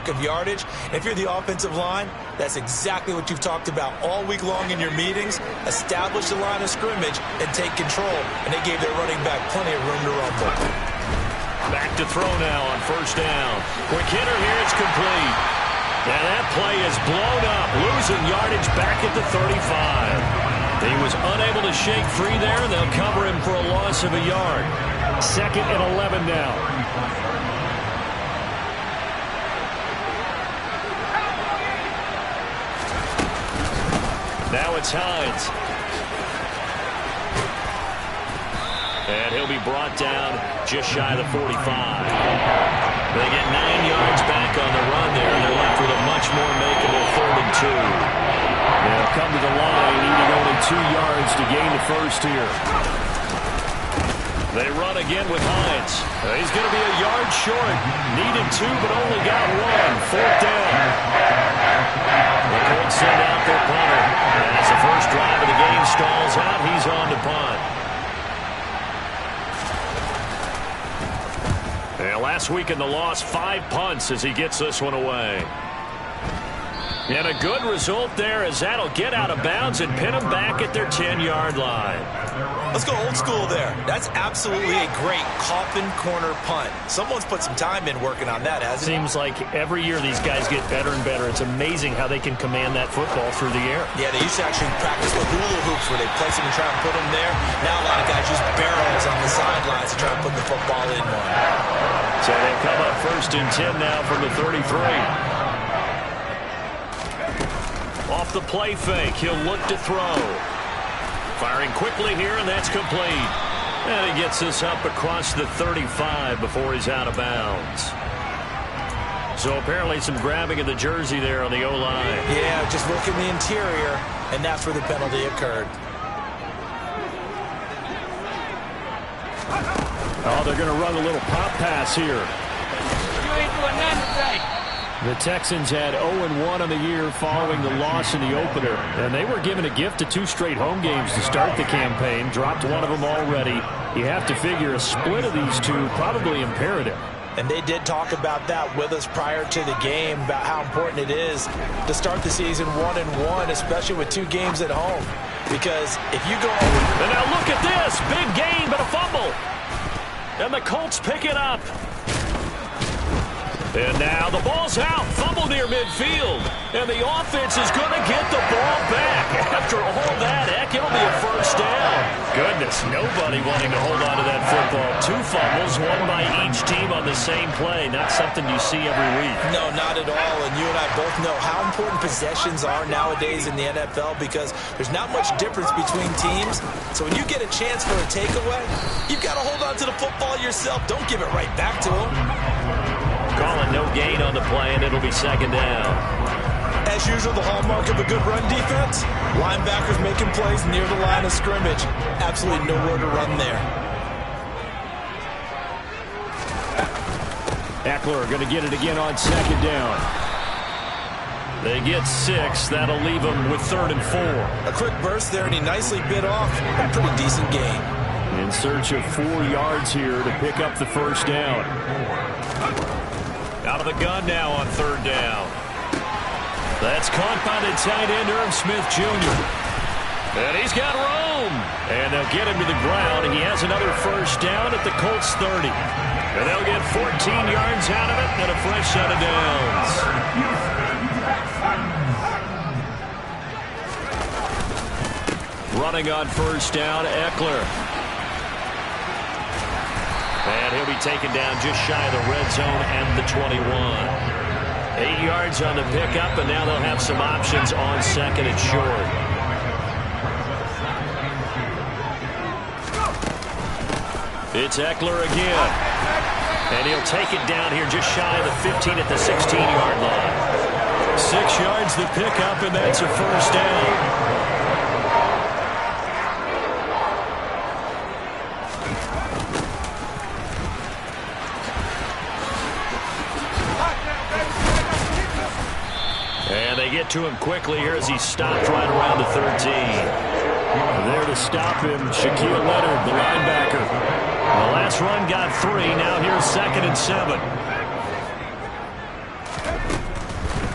mark of yardage. If you're the offensive line, that's exactly what you've talked about all week long in your meetings. Establish the line of scrimmage and take control. And they gave their running back plenty of room to rumble. Back to throw now on first down. Quick hitter here, it's complete. And that play is blown up, losing yardage back at the 35. He was unable to shake free there, and they'll cover him for a loss of a yard. 2nd and 11 now. Now it's Hines. And he'll be brought down just shy of the 45. They get 9 yards back on the run there, and they're left with a much more makeable 3rd and 2. They'll come to the line, needing only 2 yards to gain the first here. They run again with Hines. He's going to be a yard short. Needed 2, but only got 1. 4th down. The Colts send out their punter. As the first drive of the game stalls out, he's on to punt. And last week in the loss, 5 punts as he gets this one away. And a good result there as that'll get out of bounds and pin them back at their 10-yard line. Let's go old school there. That's absolutely a great coffin corner punt. Someone's put some time in working on that, hasn't it? Seems like every year these guys get better and better. It's amazing how they can command that football through the air. Yeah, they used to actually practice with hula hoops where they place them and try and put them there. Now a lot of guys use barrels on the sidelines to try and put the football in one. So they come up 1st and 10 now from the 33. Off the play fake, he'll look to throw. Firing quickly here, and that's complete. And he gets this up across the 35 before he's out of bounds. So apparently some grabbing of the jersey there on the O-line. Yeah, just working the interior, and that's where the penalty occurred. Oh, they're going to run a little pop pass here. You ain't doing nothing today. The Texans had 0-1 on the year following the loss in the opener. And they were given a gift of 2 straight home games to start the campaign. Dropped one of them already. You have to figure a split of these 2 probably imperative. And they did talk about that with us prior to the game, about how important it is to start the season 1-1, especially with 2 games at home. Because if you go over... And now look at this. Big gain, but a fumble. And the Colts pick it up. And now the ball's out. Fumble near midfield. And the offense is going to get the ball back. After all that, heck, it'll be a first down. Goodness, nobody wanting to hold on to that football. 2 fumbles, 1 by each team on the same play. Not something you see every week. No, not at all. And you and I both know how important possessions are nowadays in the NFL because there's not much difference between teams. So when you get a chance for a takeaway, you've got to hold on to the football yourself. Don't give it right back to them. Calling no gain on the play, and it'll be 2nd down. As usual, the hallmark of a good run defense, linebackers making plays near the line of scrimmage. Absolutely nowhere to run there. Eckler going to get it again on 2nd down. They get 6. That'll leave them with 3rd and 4. A quick burst there, and he nicely bit off a pretty decent gain. In search of 4 yards here to pick up the first down. Out of the gun now on 3rd down. That's caught by the tight end, Irv Smith Jr. And he's got room. And they'll get him to the ground, and he has another first down at the Colts 30. And they'll get 14 yards out of it and a fresh set of downs. Running on first down, Eckler. And he'll be taken down just shy of the red zone and the 21. 8 yards on the pickup, and now they'll have some options on 2nd and short. It's Eckler again. And he'll take it down here just shy of the 15 at the 16-yard line. 6 yards the pickup, and that's a first down. And they get to him quickly here as he stopped right around the 13. There to stop him, Shaquille Leonard, the linebacker. The last run got 3. Now here's 2nd and 7.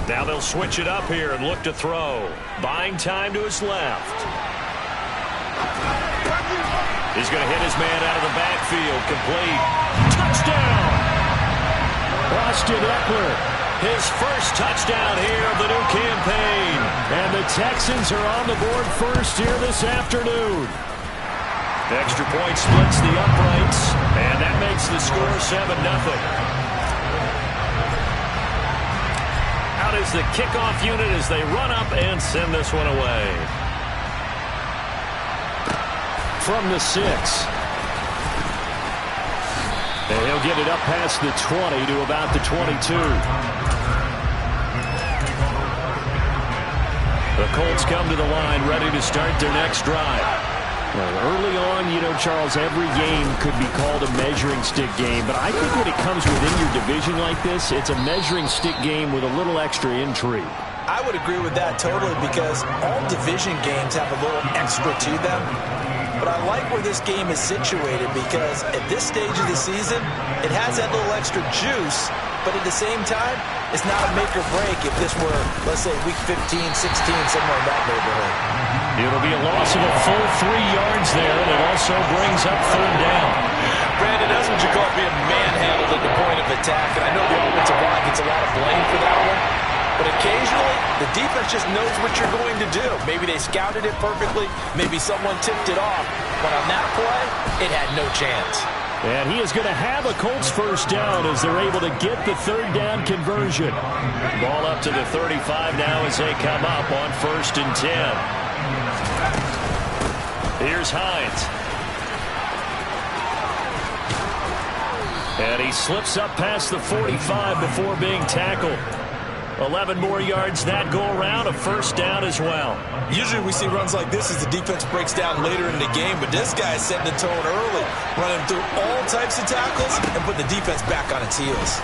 Now they'll switch it up here and look to throw. Buying time to his left. He's going to hit his man out of the backfield. Complete. Touchdown! Austin Eckler, his first touchdown here of the new campaign. And the Texans are on the board first here this afternoon. The extra point splits the uprights, and that makes the score 7-0. Out is the kickoff unit as they run up and send this one away. From the 6. And he'll get it up past the 20 to about the 22. The Colts come to the line ready to start their next drive. Well, early on, you know, Charles, every game could be called a measuring stick game. But I think when it comes within your division like this, it's a measuring stick game with a little extra intrigue. I would agree with that totally because all division games have a little extra to them. But I like where this game is situated because at this stage of the season, it has that little extra juice. But at the same time, it's not a make or break if this were, let's say, week 15, 16, somewhere in that neighborhood. It'll be a loss of a full 3 yards there, and it also brings up third down. Brandon, that's what you call being manhandled at the point of attack. And I know the offensive line gets a lot of blame for that one. But occasionally, the defense just knows what you're going to do. Maybe they scouted it perfectly. Maybe someone tipped it off. But on that play, it had no chance. And he is going to have a Colts first down as they're able to get the third down conversion. Ball up to the 35 now as they come up on 1st and 10. Here's Hines. And he slips up past the 45 before being tackled. 11 more yards that go around, a first down as well. Usually we see runs like this as the defense breaks down later in the game, but this guy is setting the tone early, running through all types of tackles and putting the defense back on its heels.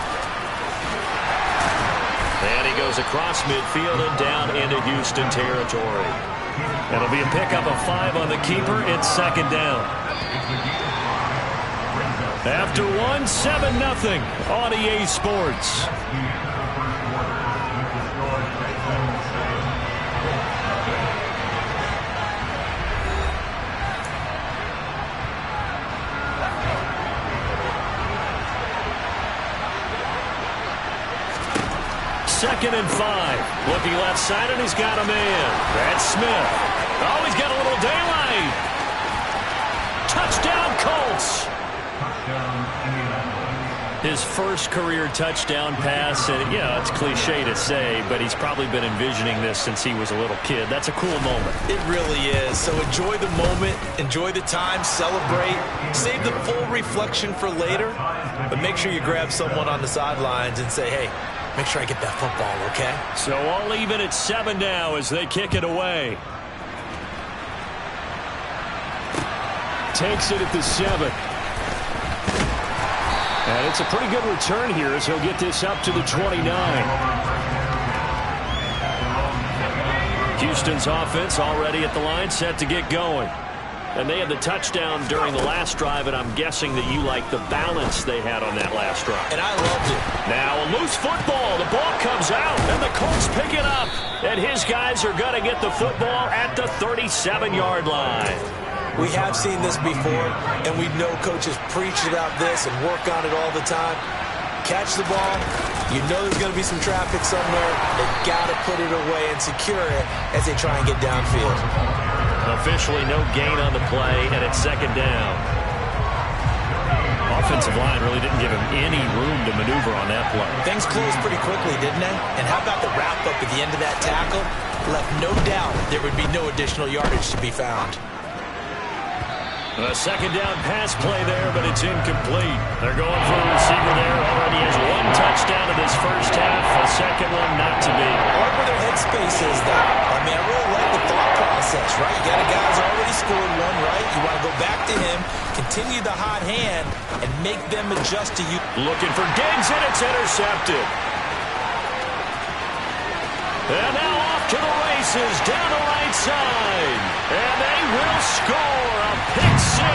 And he goes across midfield and down into Houston territory. It'll be a pickup of 5 on the keeper. It's 2nd down. After 1, 7-0 on EA Sports. Second and 5. Looking left side, and he's got a man. That's Smith. Oh, he's got a little daylight. Touchdown, Colts. His first career touchdown pass, and yeah, it's cliche to say, but he's probably been envisioning this since he was a little kid. That's a cool moment. It really is. So enjoy the moment, enjoy the time, celebrate, save the full reflection for later, but make sure you grab someone on the sidelines and say, hey, make sure I get that football, okay? So all even at 7 now as they kick it away. Takes it at the 7. And it's a pretty good return here as he'll get this up to the 29. Houston's offense already at the line, set to get going. And they had the touchdown during the last drive, and I'm guessing that you like the balance they had on that last drive. And I loved it. Now a loose football. The ball comes out, and the Colts pick it up. And his guys are going to get the football at the 37-yard line. We have seen this before, and we know coaches preach about this and work on it all the time. Catch the ball. You know there's going to be some traffic somewhere. They've got to put it away and secure it as they try and get downfield. Officially no gain on the play, and it's 2nd down. Offensive line really didn't give him any room to maneuver on that play. Things closed pretty quickly, didn't they? And how about the wrap-up at the end of that tackle? Left no doubt there would be no additional yardage to be found. A 2nd down pass play there, but it's incomplete. They're going for a receiver there. Already has 1 touchdown in this first half. A second one not to be. I like where their headspace is, though. I mean, I really like the thought process, right? You got a guy who's already scored one, right? You want to go back to him, continue the hot hand, and make them adjust to you. Looking for Diggs, and it's intercepted. And now off to the races down the right side. And they will score a pick 6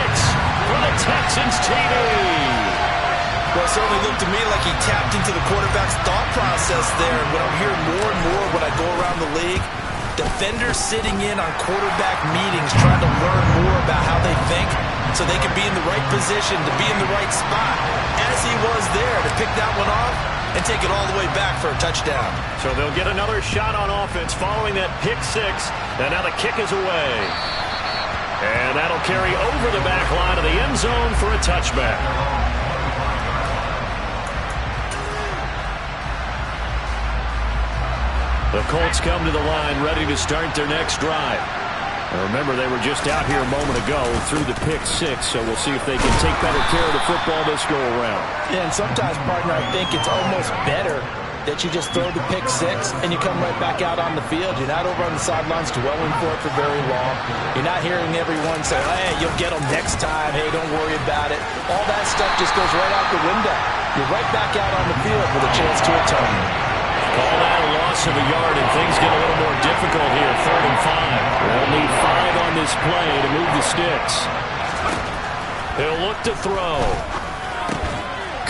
for the Texans TD. Well, it certainly looked to me like he tapped into the quarterback's thought process there. And what I'm hearing more and more when I go around the league, defenders sitting in on quarterback meetings trying to learn more about how they think so they can be in the right position to be in the right spot, as he was there to pick that one off and take it all the way back for a touchdown. So they'll get another shot on offense following that pick six. And now the kick is away. And that'll carry over the back line of the end zone for a touchback. The Colts come to the line ready to start their next drive. And remember, they were just out here a moment ago through the pick six, so we'll see if they can take better care of the football this go-around. Yeah, and sometimes, partner, I think it's almost better that you just throw the pick six and you come right back out on the field. You're not over on the sidelines dwelling for it for very long. You're not hearing everyone say, hey, you'll get them next time. Hey, don't worry about it. All that stuff just goes right out the window. You're right back out on the field with a chance to atone. Call that a loss of a yard, and things get a little more difficult here. 3rd and 5. They'll need 5 on this play to move the sticks. He'll look to throw.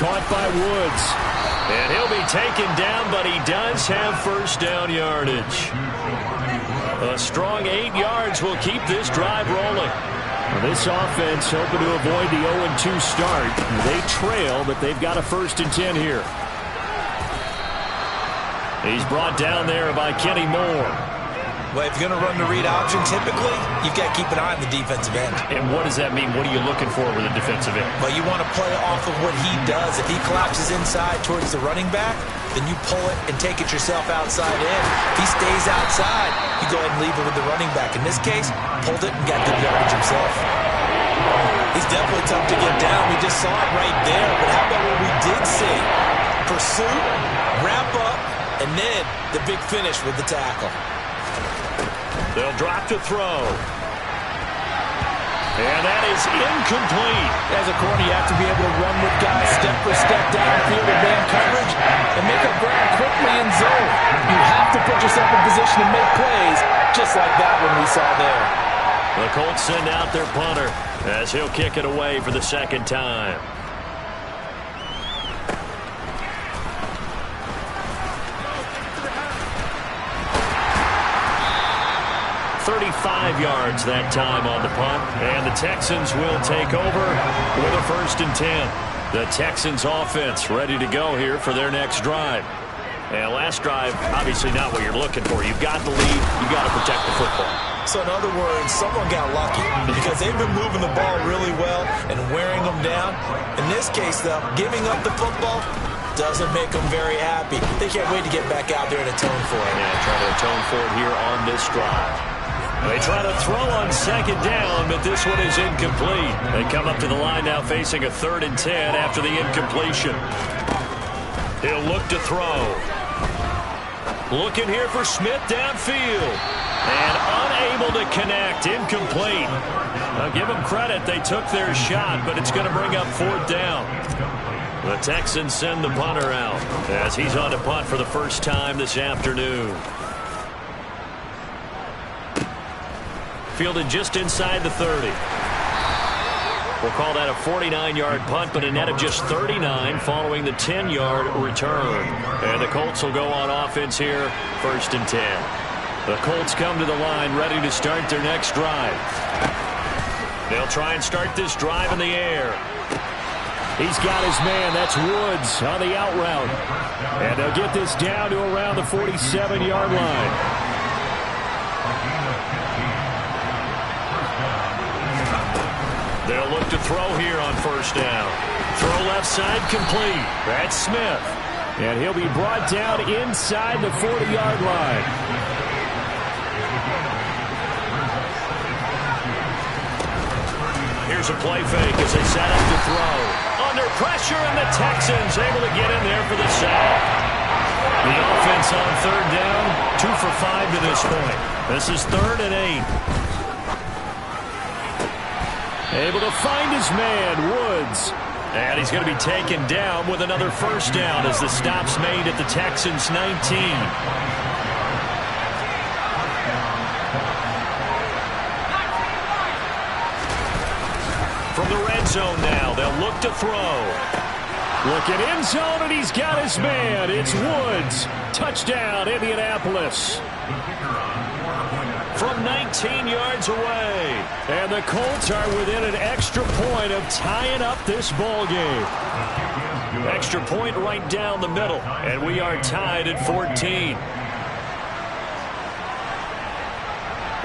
Caught by Woods. And he'll be taken down, but he does have first down yardage. A strong 8 yards will keep this drive rolling. This offense hoping to avoid the 0-2 start. They trail, but they've got a 1st and 10 here. He's brought down there by Kenny Moore. Well, if you're going to run the read option, typically, you've got to keep an eye on the defensive end. And what does that mean? What are you looking for with a defensive end? Well, you want to play off of what he does. If he collapses inside towards the running back, then you pull it and take it yourself outside in. If he stays outside, you go ahead and leave it with the running back. In this case, pulled it and got good yardage himself. He's definitely tough to get down. We just saw it right there. But how about what we did see? Pursuit, wrap up, and then the big finish with the tackle. They'll drop to throw. And that is incomplete. As a corner, you have to be able to run with guys step for step downfield in man coverage and make up ground quickly in zone. You have to put yourself in position to make plays, just like that one we saw there. The Colts send out their punter as he'll kick it away for the 2nd time. 35 yards that time on the punt, and the Texans will take over with a 1st and 10. The Texans offense ready to go here for their next drive. And last drive, obviously not what you're looking for. You've got the lead. You've got to protect the football. So in other words, someone got lucky because they've been moving the ball really well and wearing them down. In this case, though, giving up the football doesn't make them very happy. They can't wait to get back out there and atone for it. Yeah, try to atone for it here on this drive. They try to throw on 2nd down, but this one is incomplete. They come up to the line now facing a 3rd and 10 after the incompletion. He'll look to throw. Looking here for Smith downfield. And unable to connect. Incomplete. I'll give them credit. They took their shot, but it's going to bring up 4th down. The Texans send the punter out as he's on to punt for the first time this afternoon. Fielded just inside the 30. We'll call that a 49-yard punt, but a net of just 39 following the 10-yard return. And the Colts will go on offense here, 1st and 10. The Colts come to the line ready to start their next drive. They'll try and start this drive in the air. He's got his man. That's Woods on the out route. And they'll get this down to around the 47-yard line. They'll look to throw here on 1st down. Throw left side complete. That's Smith. And he'll be brought down inside the 40-yard line. Here's a play fake as they set up to throw. Under pressure, and the Texans able to get in there for the sack. The offense on 3rd down, 2 for 5 to this point. This is 3rd and 8. Able to find his man, Woods. And he's going to be taken down with another 1st down as the stop's made at the Texans' 19. From the red zone now, they'll look to throw. Looking end zone, and he's got his man. It's Woods. Touchdown, Indianapolis. From 19 yards away. And the Colts are within an extra point of tying up this ball game. Extra point right down the middle. And we are tied at 14.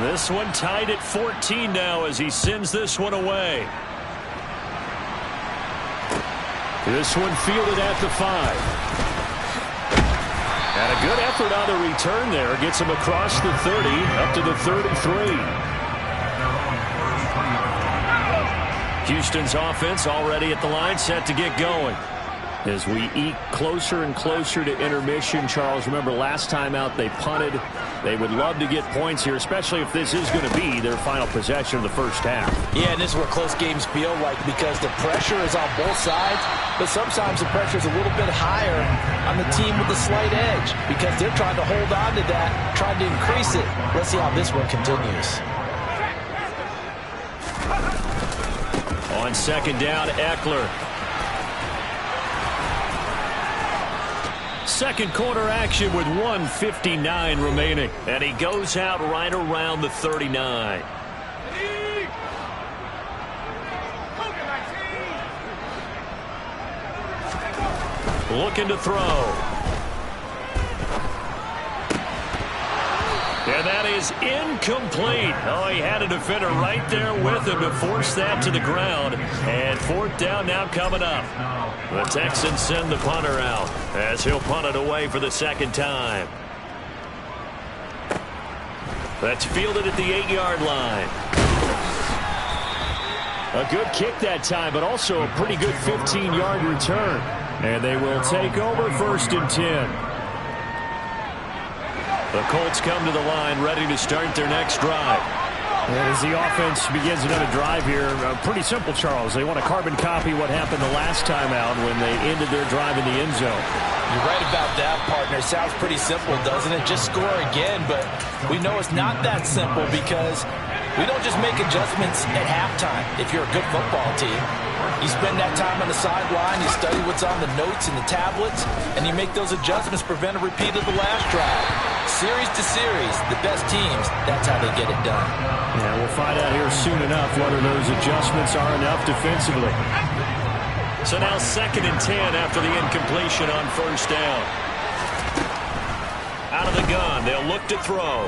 This one tied at 14 now as he sends this one away. This one fielded at the 5. And a good effort on the return there. Gets him across the 30, up to the 33. Houston's offense already at the line, set to get going. As we eke closer and closer to intermission, Charles, remember last time out they punted. They would love to get points here, especially if this is going to be their final possession of the first half. Yeah, and this is where close games feel like, because the pressure is on both sides, but sometimes the pressure is a little bit higher on the team with the slight edge because they're trying to hold on to that, trying to increase it. Let's see how this one continues. On second down, Eckler. Second quarter action with 1:59 remaining. And he goes out right around the 39. Looking to throw. And that is incomplete. Oh, he had a defender right there with him to force that to the ground. And fourth down now coming up. The Texans send the punter out as he'll punt it away for the second time. That's fielded at the 8-yard line. A good kick that time, but also a pretty good 15-yard return. And they will take over first and 10. The Colts come to the line ready to start their next drive. As the offense begins another drive here, pretty simple, Charles. They want to carbon copy what happened the last time out when they ended their drive in the end zone. You're right about that, partner. Sounds pretty simple, doesn't it? Just score again, but we know it's not that simple because we don't just make adjustments at halftime if you're a good football team. You spend that time on the sideline, you study what's on the notes and the tablets, and you make those adjustments, prevent a repeat of the last drive. Series to series, the best teams, that's how they get it done. Yeah, we'll find out here soon enough whether those adjustments are enough defensively. So now second and 10 after the incompletion on first down. Out of the gun, they'll look to throw.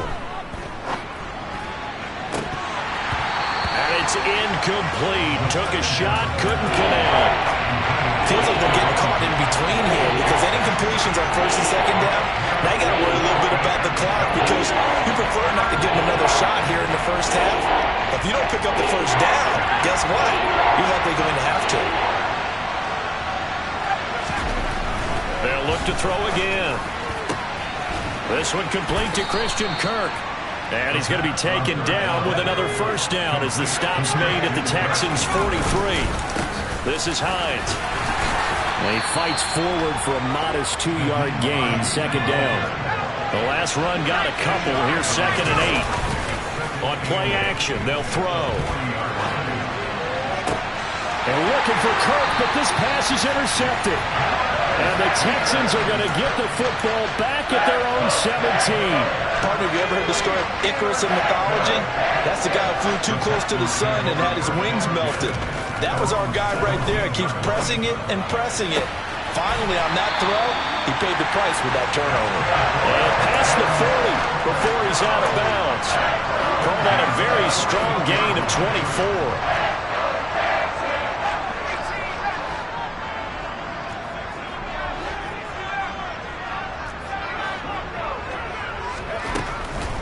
And it's incomplete. Took a shot, couldn't connect. Feels like they're getting caught in between here because any completions on first and second down, now you got to worry a little bit about the clock because you prefer not to give them another shot here in the first half. If you don't pick up the first down, guess what? You're likely going to have to. They'll look to throw again. This one complete to Christian Kirk. And he's going to be taken down with another first down as the stop's made at the Texans' 43. This is Hines. And he fights forward for a modest 2-yard gain, second down. The last run got a couple. Here's second and 8. On play action, they'll throw. And looking for Kirk, but this pass is intercepted. And the Texans are going to get the football back at their own 17. Partner, have you ever heard the story of Icarus in mythology? That's the guy who flew too close to the sun and had his wings melted. That was our guy right there. He keeps pressing it and pressing it. Finally, on that throw, he paid the price with that turnover. And past the 40 before he's out of bounds. Call that a very strong gain of 24.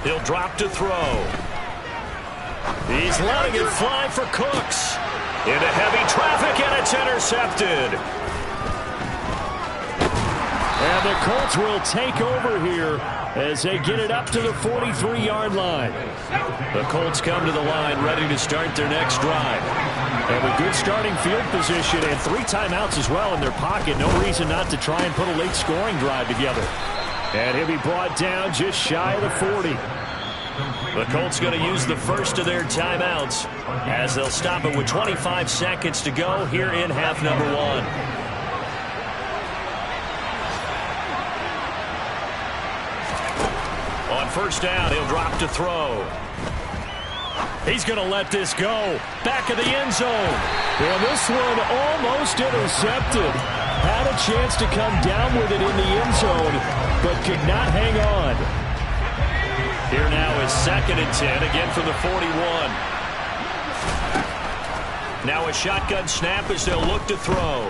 He'll drop to throw. He's letting it fly for Cooks. Into heavy traffic, and it's intercepted. And the Colts will take over here as they get it up to the 43-yard line. The Colts come to the line ready to start their next drive. And with good starting field position and 3 timeouts as well in their pocket, no reason not to try and put a late scoring drive together. And he'll be brought down just shy of the 40. The Colts going to use the first of their timeouts as they'll stop it with 25 seconds to go here in half number 1. first down. He'll drop to throw. He's going to let this go. Back of the end zone. And this one almost intercepted. Had a chance to come down with it in the end zone, but could not hang on. Here now is 2nd and 10, again from the 41. Now a shotgun snap as they'll look to throw.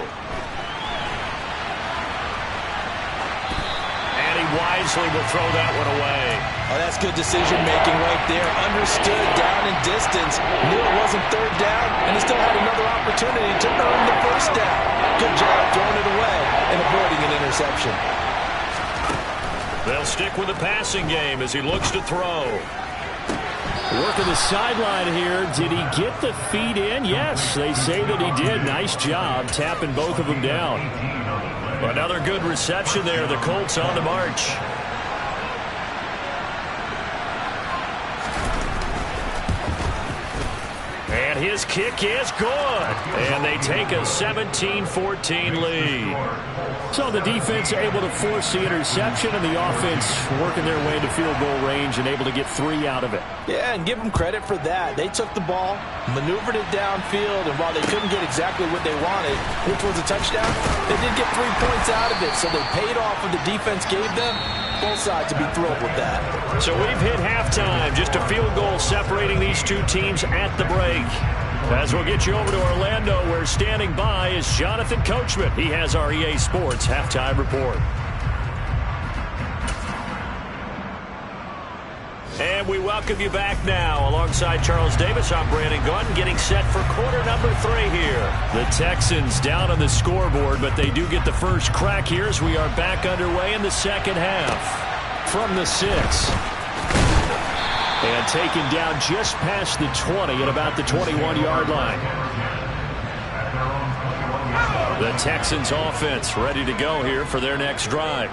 And he wisely will throw that one away. Oh, that's good decision-making right there. Understood down in distance. Knew it wasn't 3rd down, and he still had another opportunity to earn the 1st down. Good job throwing it away and avoiding an interception. They'll stick with the passing game as he looks to throw. Working the sideline here. Did he get the feet in? Yes, they say that he did. Nice job tapping both of them down. Another good reception there. The Colts on the march. And his kick is good. And they take a 17-14 lead. So the defense able to force the interception, and the offense working their way into field goal range and able to get 3 out of it. Yeah, and give them credit for that. They took the ball, maneuvered it downfield, and while they couldn't get exactly what they wanted, which was a touchdown, they did get 3 points out of it. So they paid off what the defense gave them. Both sides to be thrilled with that. So we've hit halftime. Just a field goal separating these two teams at the break. As we'll get you over to Orlando, where standing by is Jonathan Coachman. He has our EA Sports halftime report. And we welcome you back now. Alongside Charles Davis, I'm Brandon Gaudin, getting set for quarter number 3 here. The Texans down on the scoreboard, but they do get the first crack here as we are back underway in the second half. From the 6. And taken down just past the 20 at about the 21-yard line. The Texans offense ready to go here for their next drive.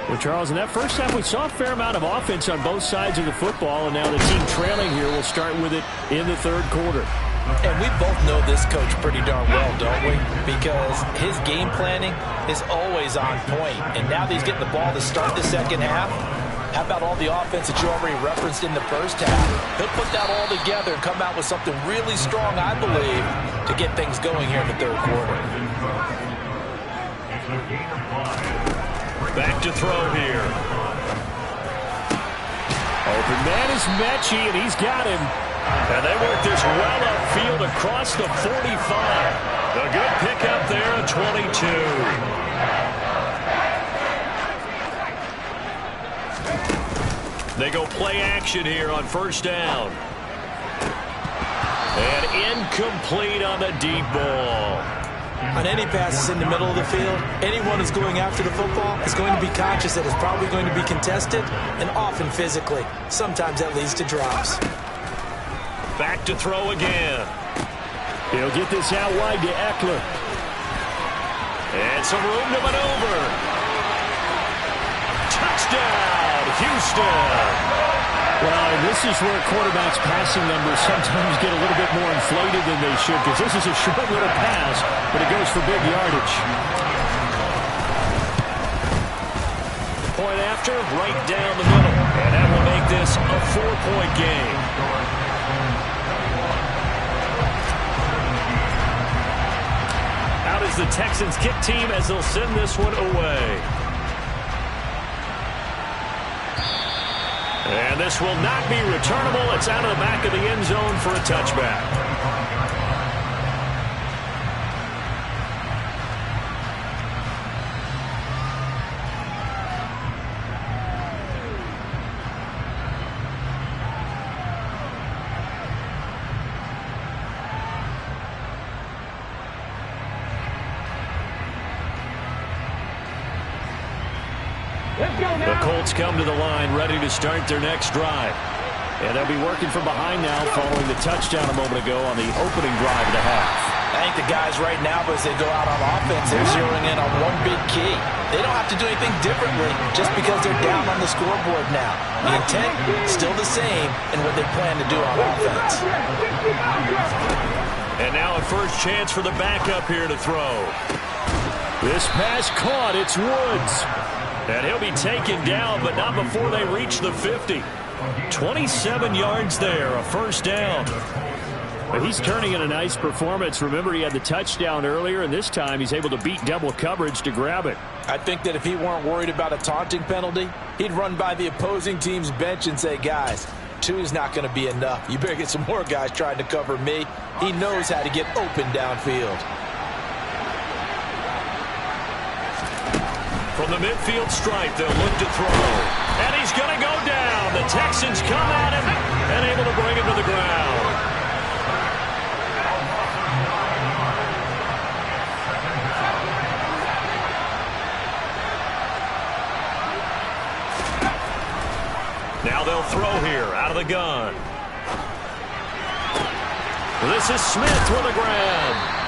Well, Charles, in that first half, we saw a fair amount of offense on both sides of the football, and now the team trailing here will start with it in the 3rd quarter. And we both know this coach pretty darn well, don't we? Because his game planning is always on point. And now that he's getting the ball to start the second half, how about all the offense that you already referenced in the first half? He'll put that all together and come out with something really strong, I believe, to get things going here in the 3rd quarter. Back to throw here. Open man is Mechie, and he's got him. And they work this well upfield across the 45. A good pickup there at 22. They go play action here on 1st down. And incomplete on the deep ball. On any passes in the middle of the field, anyone who's going after the football is going to be conscious that it's probably going to be contested, and often physically. Sometimes that leads to drops. Back to throw again. He'll get this out wide to Eckler. And some room to maneuver. Touchdown, Houston. Well, and this is where quarterbacks' passing numbers sometimes get a little bit more inflated than they should, because this is a short little pass, but it goes for big yardage. Point after, right down the middle. And that will make this a 4-point game. Out is the Texans kick team as they'll send this one away. And this will not be returnable. It's out of the back of the end zone for a touchback. The Colts come to the line, ready to start their next drive. And they'll be working from behind now following the touchdown a moment ago on the opening drive of the half. I think the guys right now, as they go out on offense, they're zeroing in on one big key. They don't have to do anything differently just because they're down on the scoreboard now. The intent, still the same in what they plan to do on offense. And now a first chance for the backup here to throw. This pass caught. It's Woods. And he'll be taken down, but not before they reach the 50. 27 yards there, a first down. But he's turning in a nice performance. Remember, he had the touchdown earlier, and this time he's able to beat double coverage to grab it. I think that if he weren't worried about a taunting penalty, he'd run by the opposing team's bench and say, guys, 2 is not going to be enough. You better get some more guys trying to cover me. He knows how to get open downfield. From the midfield stripe, they'll look to throw. And he's going to go down. The Texans come at him and able to bring him to the ground. Now they'll throw here out of the gun. This is Smith with a grab.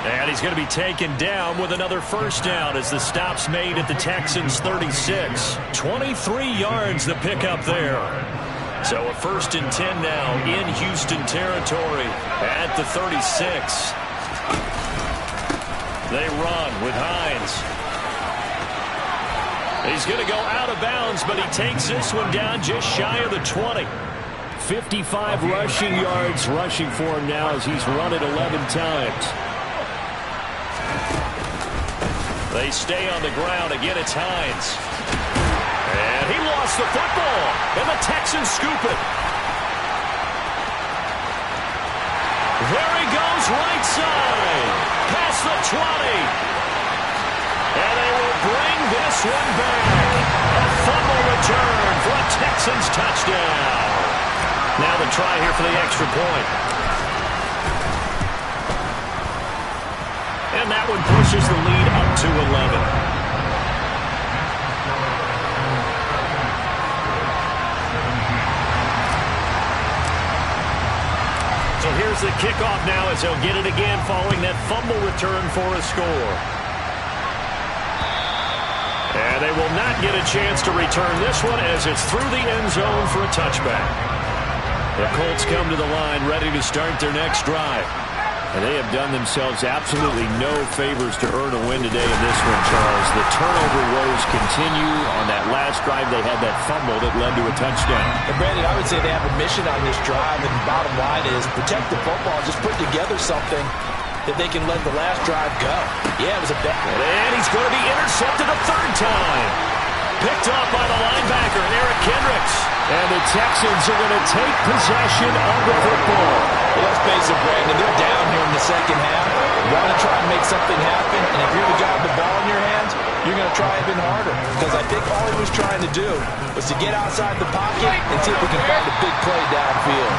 And he's going to be taken down with another first down as the stop's made at the Texans' 36. 23 yards the pickup there. So a 1st and 10 now in Houston territory at the 36. They run with Hines. He's going to go out of bounds, but he takes this one down just shy of the 20. 55 rushing yards rushing for him now as he's run it 11 times. They stay on the ground. Again, it's Hines. And he lost the football. And the Texans scoop it. There he goes right side. Past the 20. And they will bring this one back. A fumble return for a Texans touchdown. Now the try here for the extra point. And that one pushes the lead up to 11. So here's the kickoff now as they'll get it again following that fumble return for a score. And they will not get a chance to return this one as it's through the end zone for a touchback. The Colts come to the line ready to start their next drive. And they have done themselves absolutely no favors to earn a win today in this one, Charles. The turnover woes continue. On that last drive, they had that fumble that led to a touchdown. And Brandon, I would say they have a mission on this drive, and the bottom line is protect the football. Just put together something that they can let the last drive go. Yeah, it was a bet. And he's going to be intercepted a 3rd time. Picked off by the linebacker, Eric Kendricks. And the Texans are going to take possession of the football. Well, let's face it, Brandon, they're down here in the second half. You want to try and make something happen, and if you're the guy with the ball in your hands, you're going to try even harder. Because I think all he was trying to do was to get outside the pocket and see if we can find a big play downfield.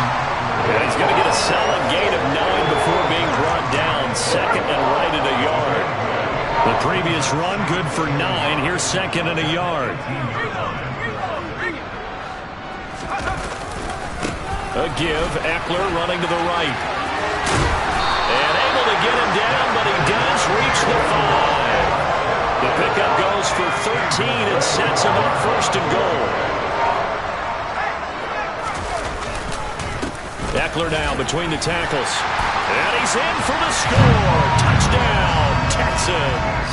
And he's going to get a solid gain of 9 before being brought down. 2nd and right at a yard. The previous run good for 9. Here's 2nd and a yard. A give. Eckler running to the right. And able to get him down, but he does reach the 5. The pickup goes for 13 and sets him up 1st and goal. Eckler now between the tackles. And he's in for the score. Touchdown, Texans.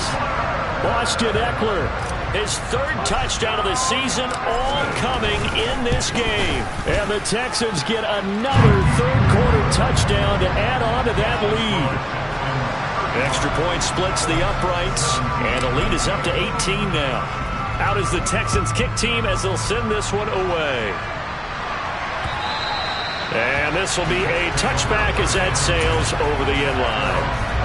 Austin Eckler. His 3rd touchdown of the season, all coming in this game. And the Texans get another 3rd quarter touchdown to add on to that lead. Extra point splits the uprights, and the lead is up to 18 now. Out is the Texans kick team as they'll send this one away. And this will be a touchback as that sails over the end line.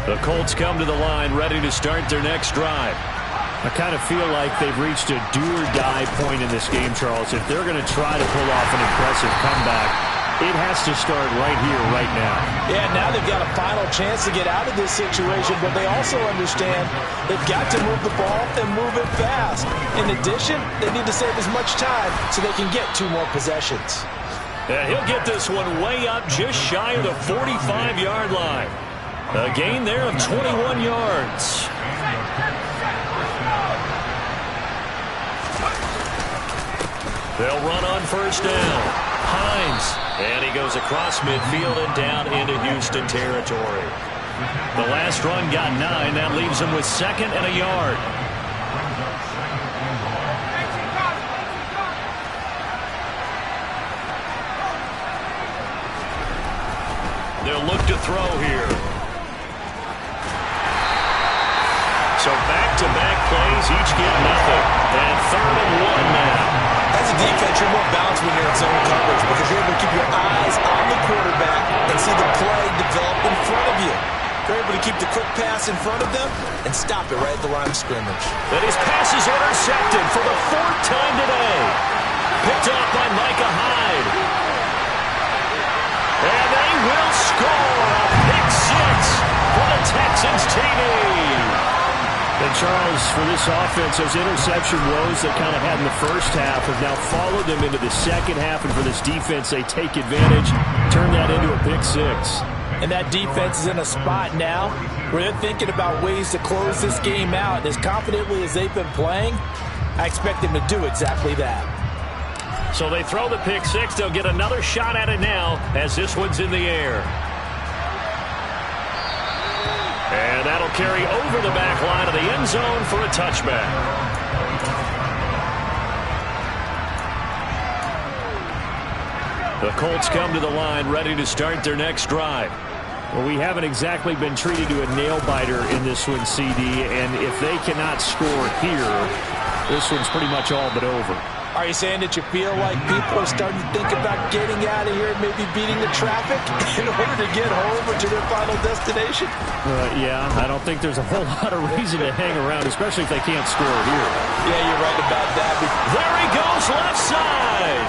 The Colts come to the line ready to start their next drive. I kind of feel like they've reached a do-or-die point in this game, Charles. If they're going to try to pull off an impressive comeback, it has to start right here, right now. Yeah, now they've got a final chance to get out of this situation, but they also understand they've got to move the ball and move it fast. In addition, they need to save as much time so they can get 2 more possessions. And he'll get this one way up just shy of the 45-yard line. A gain there of 21 yards. They'll run on 1st down. Hines. And he goes across midfield and down into Houston territory. The last run got 9. That leaves him with 2nd and a yard. They'll look to throw here. So back-to-back plays, each get nothing. And 3rd and 1 now. As a defense, you're more balanced when you're in zone coverage because you're able to keep your eyes on the quarterback and see the play develop in front of you. You're able to keep the quick pass in front of them and stop it right at the line of scrimmage. And his pass is intercepted for the 4th time today. Picked off by Micah Hyde. And they will score a pick 6 for the Texans TV. And Charles, for this offense, those interception woes that kind of had in the first half have now followed them into the second half. And for this defense, they take advantage, turn that into a pick 6. And that defense is in a spot now where they're thinking about ways to close this game out. And as confidently as they've been playing, I expect them to do exactly that. So they throw the pick 6. They'll get another shot at it now as this one's in the air. And that'll carry over the back line of the end zone for a touchback. The Colts come to the line ready to start their next drive. Well, we haven't exactly been treated to a nail-biter in this one, CD, and if they cannot score here, this one's pretty much all but over. Are you saying that you feel like people are starting to think about getting out of here and maybe beating the traffic in order to get home or to their final destination? Yeah, I don't think there's a whole lot of reason to hang around, especially if they can't score here. Yeah, you're right about that. There he goes, left side.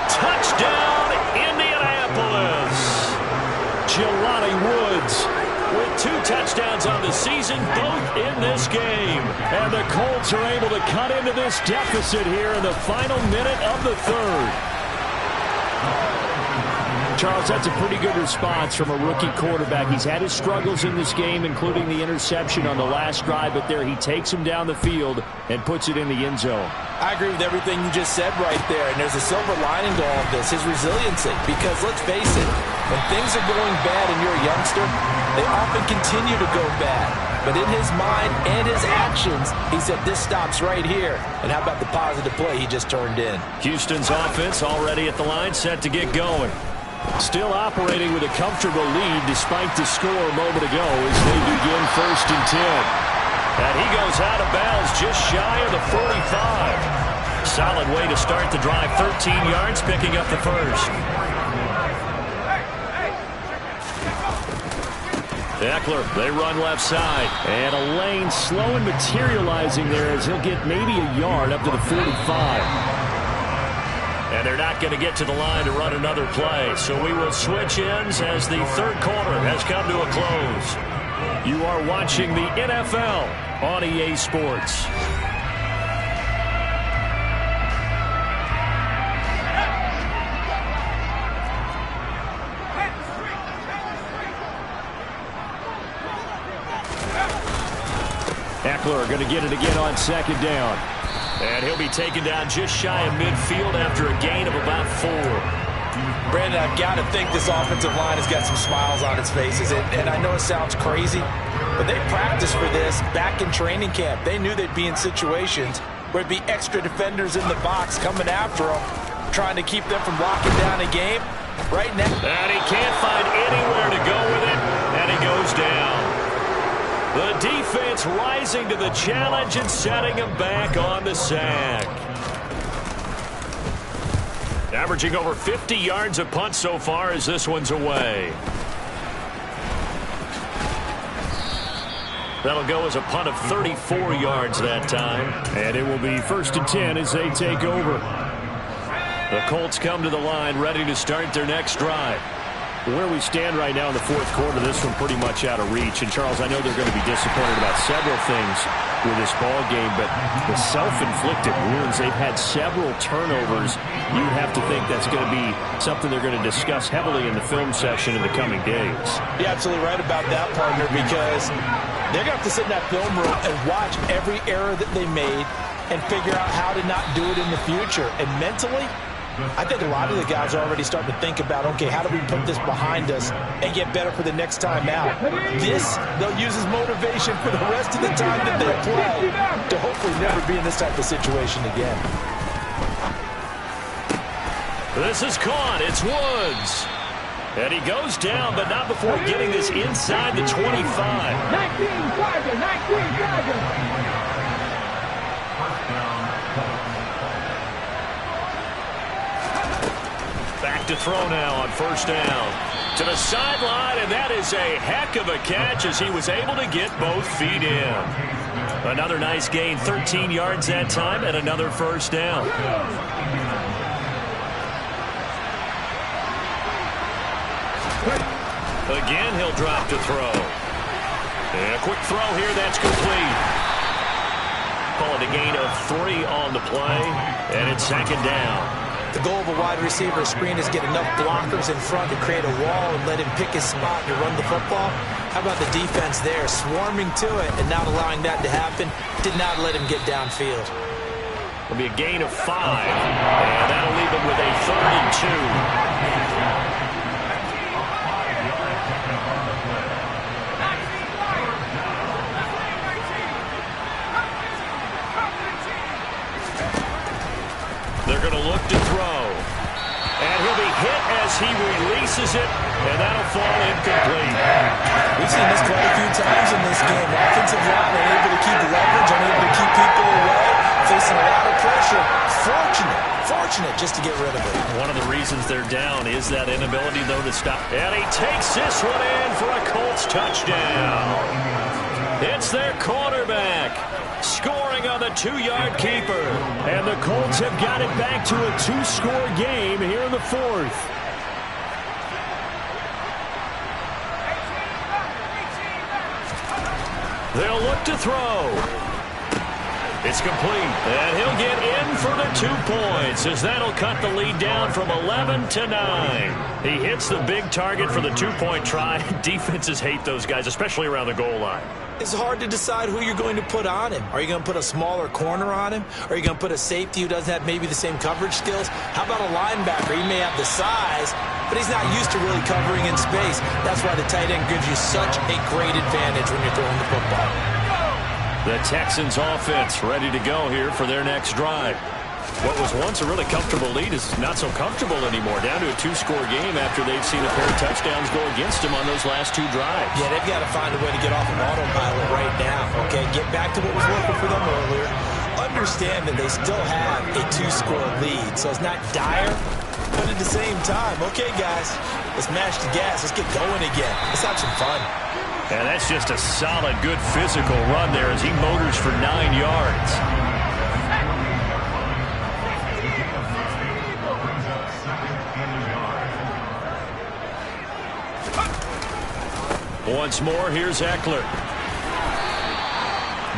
Touchdown, Indianapolis. Jelani Woods with 2 touchdowns on the season, both in this game. And the Colts are able to cut into this deficit here in the final minute of the 3rd. Charles, that's a pretty good response from a rookie quarterback. He's had his struggles in this game, including the interception on the last drive, but there he takes him down the field and puts it in the end zone. I agree with everything you just said right there, and there's a silver lining to all of this, his resiliency. Because let's face it, when things are going bad and you're a youngster, they often continue to go bad. But in his mind and his actions, he said, this stops right here. And how about the positive play he just turned in? Houston's offense already at the line, set to get going. Still operating with a comfortable lead despite the score a moment ago as they begin 1st and 10. And he goes out of bounds just shy of the 45. Solid way to start the drive. 13 yards, picking up the 1st. Eckler, they run left side. And a lane slow and materializing there as he'll get maybe a yard up to the 45. And they're not going to get to the line to run another play. So we will switch ends as the 3rd quarter has come to a close. You are watching the NFL on EA Sports. Eckler going to get it again on 2nd down. And he'll be taken down just shy of midfield after a gain of about 4. Brandon, I've got to think this offensive line has got some smiles on its faces. And I know it sounds crazy, but they practiced for this back in training camp. They knew they'd be in situations where it'd be extra defenders in the box coming after them, trying to keep them from locking down a game. Right now. And he can't find anywhere to go with it, and he goes down. The defense rising to the challenge and setting him back on the sack. Averaging over 50 yards a punt so far as this one's away. That'll go as a punt of 34 yards that time. And it will be 1st and 10 as they take over. The Colts come to the line ready to start their next drive. Where we stand right now in the 4th quarter, this one pretty much out of reach. And, Charles, I know they're going to be disappointed about several things with this ball game, but the self-inflicted wounds, they've had several turnovers. You'd have to think that's going to be something they're going to discuss heavily in the film session in the coming days. You're absolutely right about that, partner, because they're going to have to sit in that film room and watch every error that they made and figure out how to not do it in the future. And mentally, I think a lot of the guys are already starting to think about, okay, how do we put this behind us and get better for the next time out? This, they'll use as motivation for the rest of the time that they play to hopefully never be in this type of situation again. This is caught. It's Woods. And he goes down, but not before getting this inside the 25. 19 Chargers, 19 Chargers. Back to throw now on first down. To the sideline, and that is a heck of a catch as he was able to get both feet in. Another nice gain, 13 yards that time, and another first down. Again, he'll drop to throw. And a quick throw here, that's complete. Call it a gain of 3 on the play, and it's second down. The goal of a wide receiver screen is get enough blockers in front to create a wall and let him pick his spot to run the football. How about the defense there, swarming to it and not allowing that to happen? Did not let him get downfield. It'll be a gain of 5, and that'll leave him with a 3rd and 2. They're going to look to throw. And he'll be hit as he releases it, and that'll fall incomplete. We've seen this quite a few times in this game. Offensive line unable to keep leverage, unable to keep people away, facing a lot of pressure. Fortunate just to get rid of it. One of the reasons they're down is that inability, though, to stop. And he takes this one in for a Colts touchdown. It's their quarterback, scoring on the 2-yard keeper. And the Colts have got it back to a 2-score game here in the 4th. They'll look to throw. It's complete, and he'll get in for the 2 points as that'll cut the lead down from 11 to 9. He hits the big target for the 2-point try. Defenses hate those guys, especially around the goal line. It's hard to decide who you're going to put on him. Are you going to put a smaller corner on him? Or are you going to put a safety who doesn't have maybe the same coverage skills? How about a linebacker? He may have the size, but he's not used to really covering in space. That's why the tight end gives you such a great advantage when you're throwing the football. The Texans offense ready to go here for their next drive. What was once a really comfortable lead is not so comfortable anymore. Down to a 2-score game after they've seen a pair of touchdowns go against them on those last 2 drives. Yeah, they've got to find a way to get off of autopilot right now. Okay, get back to what was working for them earlier. Understand that they still have a 2-score lead, so it's not dire. But at the same time, okay, guys, let's mash the gas. Let's get going again. Let's have some fun. And that's just a solid, good physical run there as he motors for 9 yards. Once more, here's Eckler.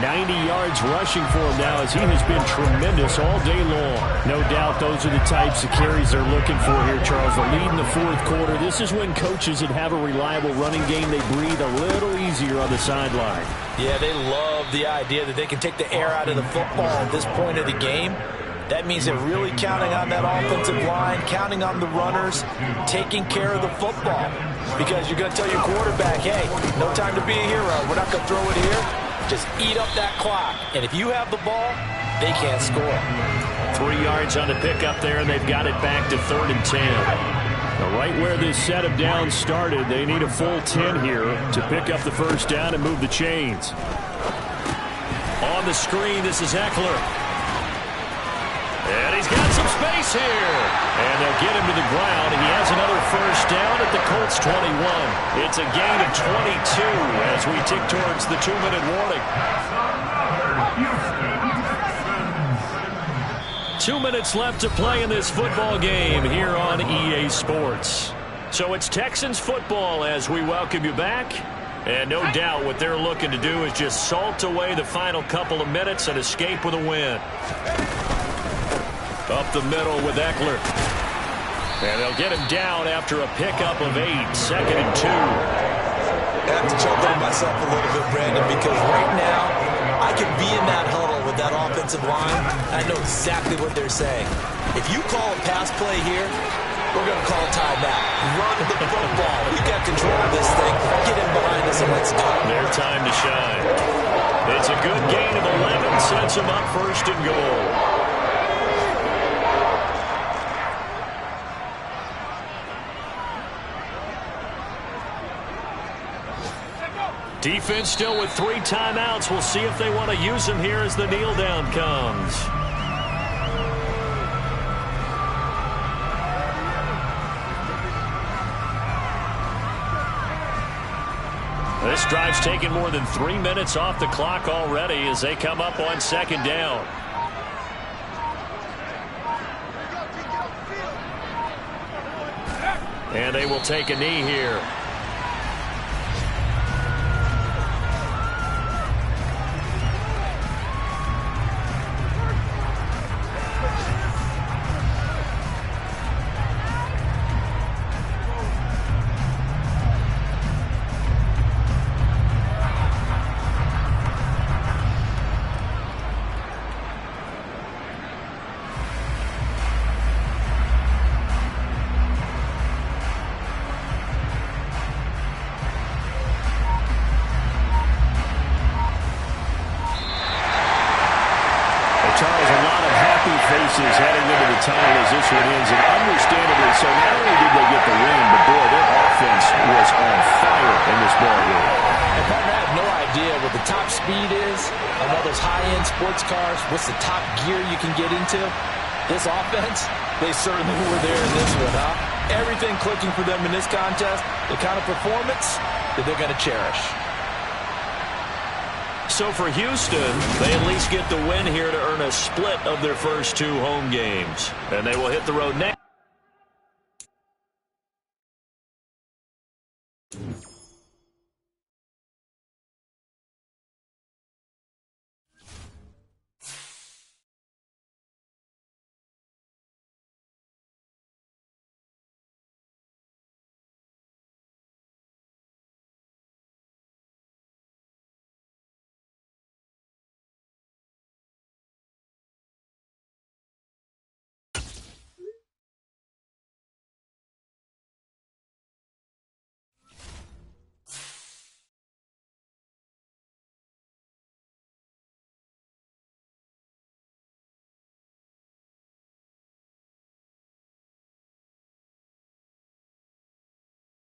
90 yards rushing for him now as he has been tremendous all day long. No doubt those are the types of carries they're looking for here, Charles. The lead in the 4th quarter. This is when coaches that have a reliable running game, they breathe a little easier on the sideline. Yeah, they love the idea that they can take the air out of the football at this point of the game. That means they're really counting on that offensive line, counting on the runners, taking care of the football. Because you're going to tell your quarterback, hey, no time to be a hero. We're not going to throw it here. Just eat up that clock. And if you have the ball, they can't score. 3 yards on the pickup there, and they've got it back to 3rd and 10. Now, right where this set of downs started, they need a full 10 here to pick up the first down and move the chains. On the screen, this is Eckler. And he's got some space here. And they'll get him to the ground. He has another first down at the Colts 21. It's a gain of 22 as we tick towards the 2-minute warning. 2 minutes left to play in this football game here on EA Sports. So it's Texans football as we welcome you back. And no doubt what they're looking to do is just salt away the final couple of minutes and escape with a win. Up the middle with Eckler. And they'll get him down after a pickup of 8, 2nd and 2. I have to jump on myself a little bit, Brandon, because right now I could be in that huddle with that offensive offensive line. I know exactly what they're saying. If you call a pass play here, we're going to call timeout. Run the football. We've got control of this thing. Get in behind us and let's go. Their time to shine. It's a good gain of 11. Sets them up first and goal. Defense still with 3 timeouts. We'll see if they want to use them here as the kneel down comes. This drive's taken more than 3 minutes off the clock already as they come up on second down. And they will take a knee here. Heading into the tunnel as this one ends, and understandably so. Not only did they get the win, but boy, their offense was on fire in this ball game. And partner, I have no idea what the top speed is on all those high-end sports cars. What's the top gear you can get into? This offense, they certainly were there in this one, huh? Everything clicking for them in this contest, the kind of performance that they're going to cherish. So for Houston, they at least get the win here to earn a split of their first 2 home games. And they will hit the road next.